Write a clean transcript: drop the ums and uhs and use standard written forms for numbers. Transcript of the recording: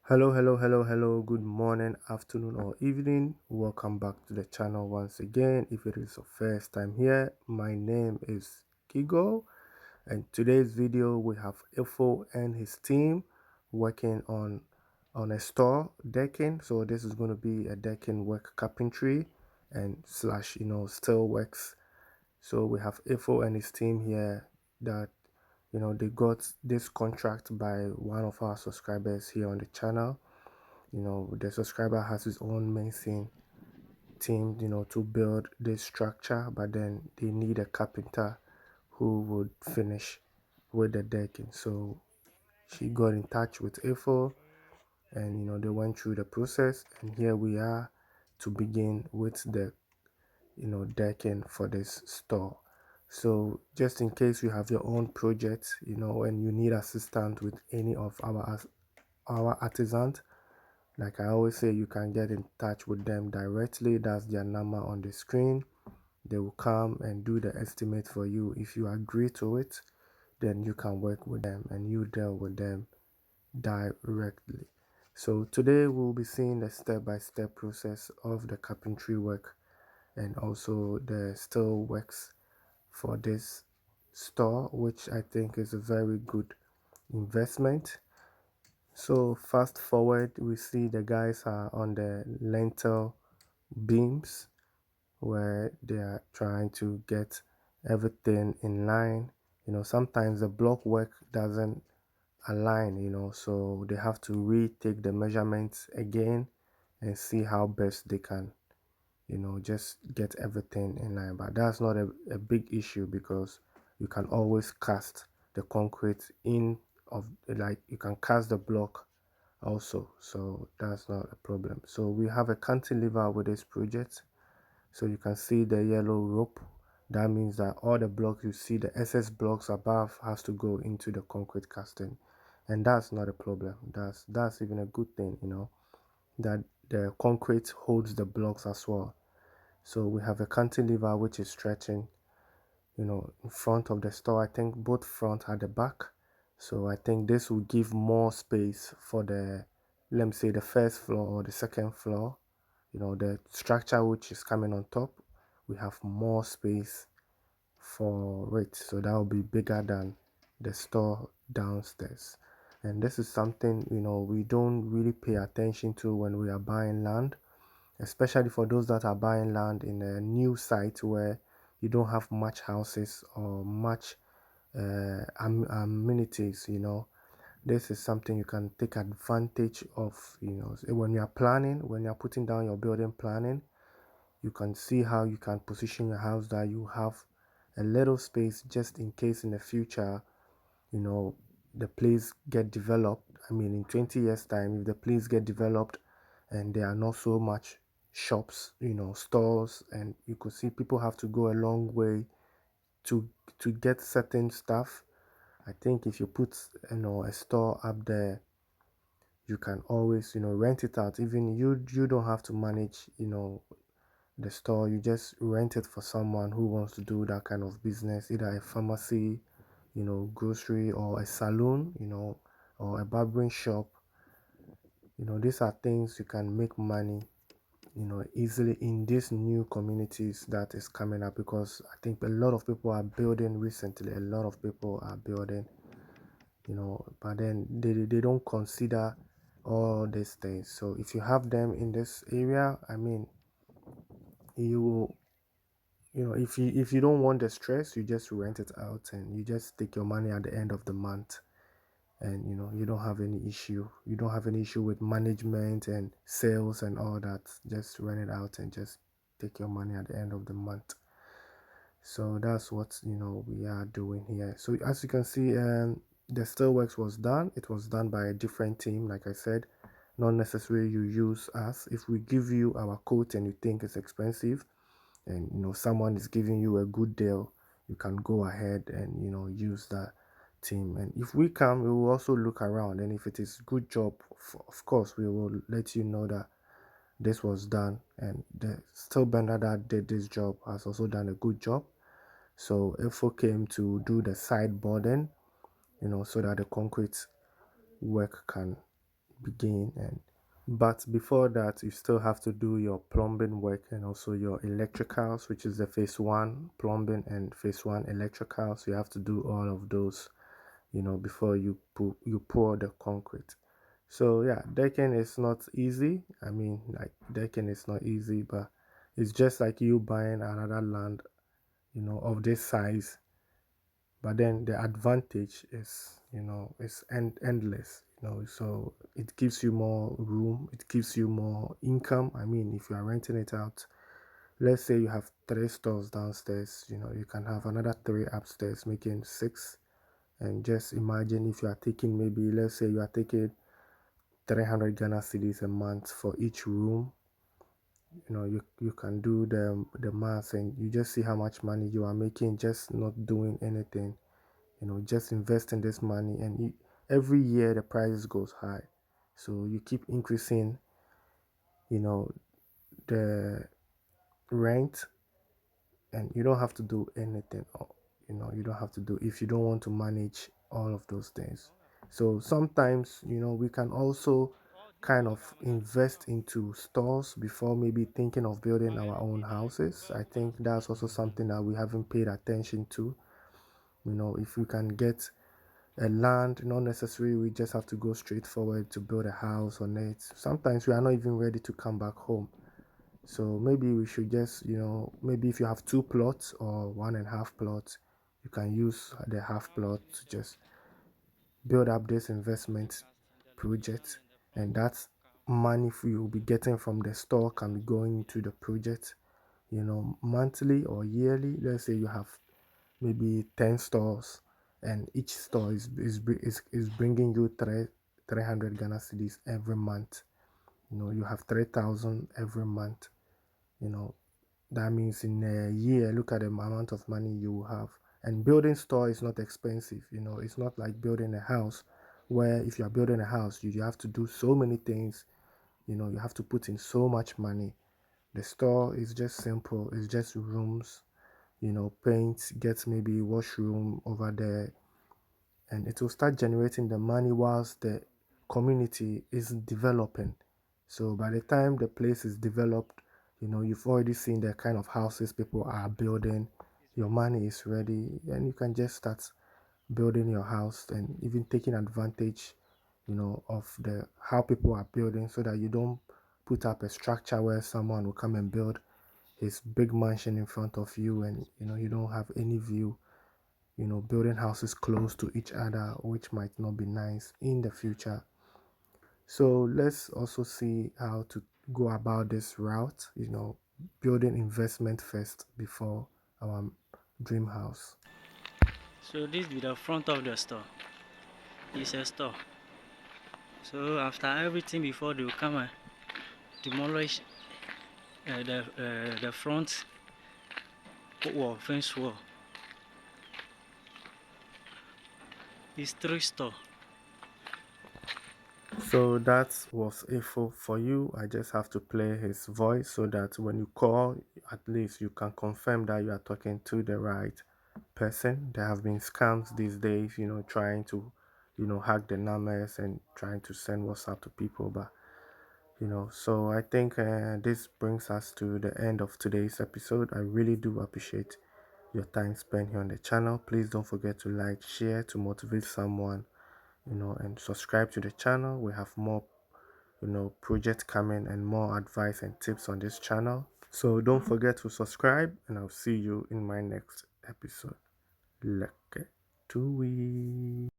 Hello. Good morning, afternoon, or evening. Welcome back to the channel once again. If it is your first time here, my name is Kigo, and today's video we have Ifo and his team working on a store decking. So this is going to be a decking work carpentry and slash steel works. So we have Ifo and his team here that they got this contract by one of our subscribers here on the channel. The subscriber has his own mason team, to build this structure, but then they need a carpenter who would finish with the decking. So she got in touch with Ifo, and they went through the process, and here we are to begin with the decking for this store. So just in case you have your own project, and you need assistance with any of our artisans, like I always say, you can get in touch with them directly. That's their number on the screen. They will come and do the estimate for you. If you agree to it, then you can work with them and you deal with them directly. So today we'll be seeing the step-by-step process of the carpentry work and also the steel works for this store, which I think is a very good investment. So fast forward, we see the guys are on the lintel beams where they are trying to get everything in line. Sometimes the block work doesn't align, so they have to retake the measurements again and see how best they can, just get everything in line. But that's not a big issue because you can always cast the concrete in of, like, you can cast the block also, so that's not a problem. So we have a cantilever with this project, so you can see the yellow rope. That means that all the blocks you see, the excess blocks above, has to go into the concrete casting, and that's not a problem. That's even a good thing, that the concrete holds the blocks as well. So we have a cantilever which is stretching, in front of the store. I think both front and the back. So I think this will give more space for the, let me say, the first floor or the second floor. The structure which is coming on top, we have more space for it. So that will be bigger than the store downstairs. And this is something, we don't really pay attention to when we are buying land, especially for those that are buying land in a new site where you don't have much houses or much amenities. This is something you can take advantage of. When you are planning, when you are putting down your building planning, you can see how you can position your house that you have a little space just in case in the future, you know the place get developed. I mean, in 20 years time, if the place get developed and there are not so much shops, stores, and you could see people have to go a long way to get certain stuff. I think if you put a store up there, you can always rent it out. Even you don't have to manage the store. You just rent it for someone who wants to do that kind of business, either a pharmacy, grocery, or a salon, or a barbering shop. These are things you can make money, easily in these new communities that is coming up, because I think a lot of people are building recently. A lot of people are building, but then they don't consider all these things. So if you have them in this area, I mean, you if you don't want the stress, you just rent it out and you just take your money at the end of the month, and you don't have any issue. You don't have any issue with management and sales and all that. Just rent it out and just take your money at the end of the month. So that's what we are doing here. So as you can see, the steelworks was done. It was done by a different team, like I said. Not necessarily you use us. If we give you our quote and you think it's expensive, and someone is giving you a good deal, you can go ahead and use that team. And if we come, we will also look around, and if it is good job, of course we will let you know that this was done, and the steel bender that did this job has also done a good job. So Info came to do the sideboarding, so that the concrete work can begin. And but before that, you still have to do your plumbing work and also your electricals, which is the phase one plumbing and phase one electricals. You have to do all of those, before you pour the concrete. So yeah, decking is not easy. I mean, like decking is not easy, but it's just like you buying another land, of this size. But then the advantage is, it's endless. So it gives you more room. It gives you more income. I mean, if you are renting it out, let's say you have three stores downstairs, you can have another three upstairs, making six. And just imagine if you are taking, maybe let's say you are taking 300 Ghana cedis a month for each room. You can do the math, and you just see how much money you are making just not doing anything. Just investing this money, and every year the prices goes high, so you keep increasing, you know the rent, and you don't have to do anything, or you don't have to do, if you don't want to manage all of those things. So sometimes, we can also kind of invest into stores before maybe thinking of building our own houses. I think that's also something that we haven't paid attention to. If we can get a land, not necessarily we just have to go straight forward to build a house on it. Sometimes we are not even ready to come back home. So maybe we should just, maybe if you have two plots or one and a half plots, you can use the half plot to just build up this investment project. And that money you will be getting from the store can be going into the project, monthly or yearly. Let's say you have maybe 10 stores, and each store is bringing you 300 Ghana cedis every month. You have 3,000 every month. you know that means in a year, look at the amount of money you will have. And building store is not expensive. It's not like building a house, where if you are building a house, you have to do so many things. You have to put in so much money. The store is just simple. It's just rooms, paint, get maybe washroom over there, and it will start generating the money whilst the community is developing. So by the time the place is developed, you've already seen the kind of houses people are building. Your money is ready, and you can just start building your house, and even taking advantage, of the how people are building, so that you don't put up a structure where someone will come and build his big mansion in front of you, and you don't have any view. Building houses close to each other, which might not be nice in the future. So let's also see how to go about this route, building investment first before our dream house. So this be the front of the store. It's a store. So after everything, before they will come and demolish the front wall, fence wall. It's three store. So that was info for you. I just have to play his voice so that when you call, at least you can confirm that you are talking to the right person. There have been scams these days, trying to, hack the numbers and trying to send WhatsApp to people. But, so I think this brings us to the end of today's episode. I really do appreciate your time spent here on the channel. Please don't forget to like, share to motivate someone, and subscribe to the channel. We have more, projects coming, and more advice and tips on this channel. So don't forget to subscribe, and I'll see you in my next episode. Leke tui.